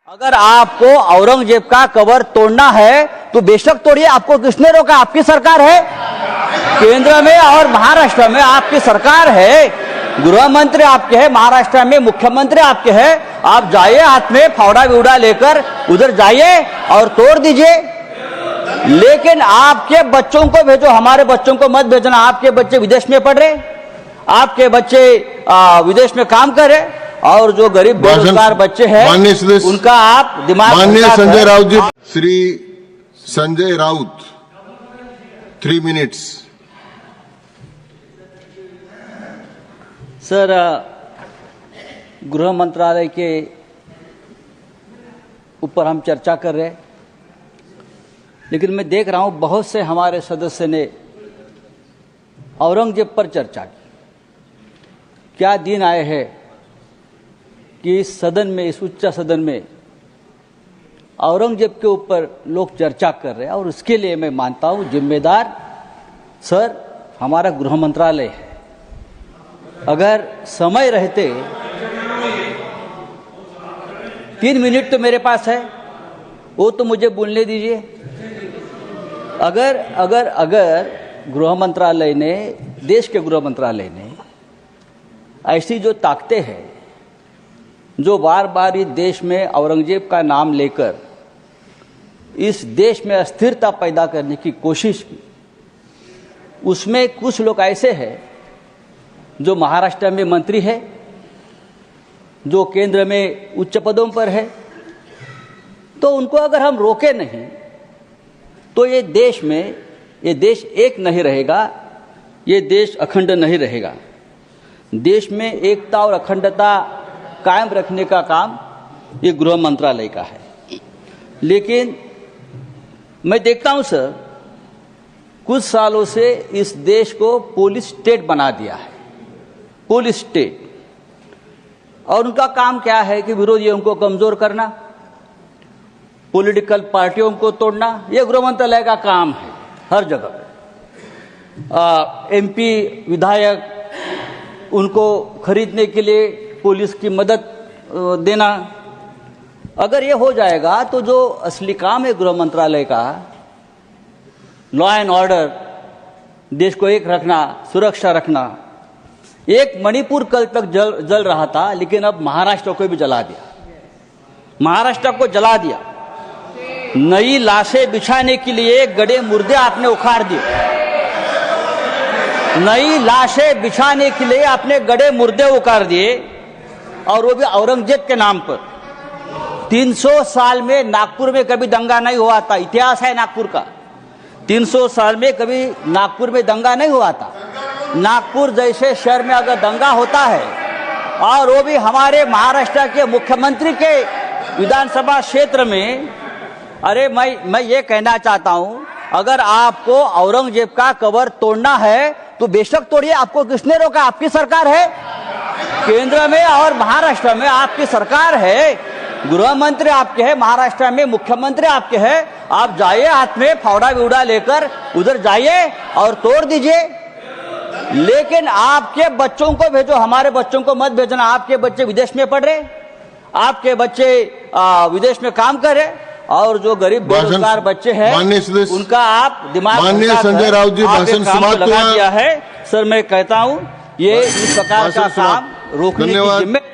अगर आपको औरंगजेब का कबर तोड़ना है तो बेशक तोड़िए। आपको किसने रोका? आपकी सरकार है, केंद्र में और महाराष्ट्र में आपकी सरकार है, गृह मंत्री आपके हैं, महाराष्ट्र में मुख्यमंत्री आपके हैं। आप जाइए, हाथ में फावड़ा विवड़ा लेकर उधर जाइए और तोड़ दीजिए। लेकिन आपके बच्चों को भेजो, हमारे बच्चों को मत भेजना। आपके बच्चे विदेश में पढ़ रहे, आपके बच्चे विदेश में काम कर रहे, और जो गरीब बेरोजगार बच्चे हैं उनका आप दिमाग। माननीय संजय राउत जी, श्री संजय राउत 3 मिनट्स। सर, गृह मंत्रालय के ऊपर हम चर्चा कर रहे हैं, लेकिन मैं देख रहा हूं बहुत से हमारे सदस्य ने औरंगजेब पर चर्चा की। क्या दिन आए हैं कि इस सदन में, इस उच्च सदन में औरंगजेब के ऊपर लोग चर्चा कर रहे हैं, और उसके लिए मैं मानता हूं जिम्मेदार सर हमारा गृह मंत्रालय है। अगर समय रहते 3 मिनट तो मेरे पास है, वो तो मुझे बोलने दीजिए। अगर गृह मंत्रालय ने, देश के गृह मंत्रालय ने ऐसी जो ताकतें हैं, जो बार बार इस देश में औरंगजेब का नाम लेकर इस देश में अस्थिरता पैदा करने की कोशिश की, उसमें कुछ लोग ऐसे हैं जो महाराष्ट्र में मंत्री है, जो केंद्र में उच्च पदों पर है, तो उनको अगर हम रोके नहीं तो ये देश एक नहीं रहेगा, ये देश अखंड नहीं रहेगा। देश में एकता और अखंडता कायम रखने का काम ये गृह मंत्रालय का है। लेकिन मैं देखता हूं सर, कुछ सालों से इस देश को पुलिस स्टेट बना दिया है, पुलिस स्टेट। और उनका काम क्या है कि विरोधियों को कमजोर करना, पॉलिटिकल पार्टियों को तोड़ना, यह गृह मंत्रालय का काम है हर जगह। एमपी विधायक, उनको खरीदने के लिए पुलिस की मदद देना। अगर ये हो जाएगा तो जो असली काम है गृह मंत्रालय का, लॉ एंड ऑर्डर, देश को एक रखना, सुरक्षा रखना। एक मणिपुर कल तक जल रहा था, लेकिन अब महाराष्ट्र को भी जला दिया, महाराष्ट्र को जला दिया। नई लाशें बिछाने के लिए गड़े मुर्दे आपने उखाड़ दिए, नई लाशें बिछाने के लिए आपने गड़े मुर्दे उखाड़ दिए, और वो भी औरंगजेब के नाम पर। 300 साल में नागपुर में कभी दंगा नहीं हुआ था, इतिहास है नागपुर का। 300 साल में कभी नागपुर में दंगा नहीं हुआ था। नागपुर जैसे शहर में अगर दंगा होता है, और वो भी हमारे महाराष्ट्र के मुख्यमंत्री के विधानसभा क्षेत्र में, अरे मैं ये कहना चाहता हूं, अगर आपको औरंगजेब का कबर तोड़ना है तो बेशक तोड़िए। आपको किसने रोका? आपकी सरकार है, केंद्र में और महाराष्ट्र में आपकी सरकार है, गृह मंत्री आपके हैं, महाराष्ट्र में मुख्यमंत्री आपके हैं। आप जाइए, हाथ में फावड़ा विवड़ा लेकर उधर जाइए और तोड़ दीजिए। लेकिन आपके बच्चों को भेजो, हमारे बच्चों को मत भेजना। आपके बच्चे विदेश में पढ़ रहे, आपके बच्चे विदेश में काम कर रहे, और जो गरीब बेरोजगार बच्चे हैं उनका आप दिमाग। माननीय संजय राउत जी, भाषण समाप्त लगा दिया है। सर, मैं कहता हूं ये इस प्रकार का काम रोकने की जिम्मेदारी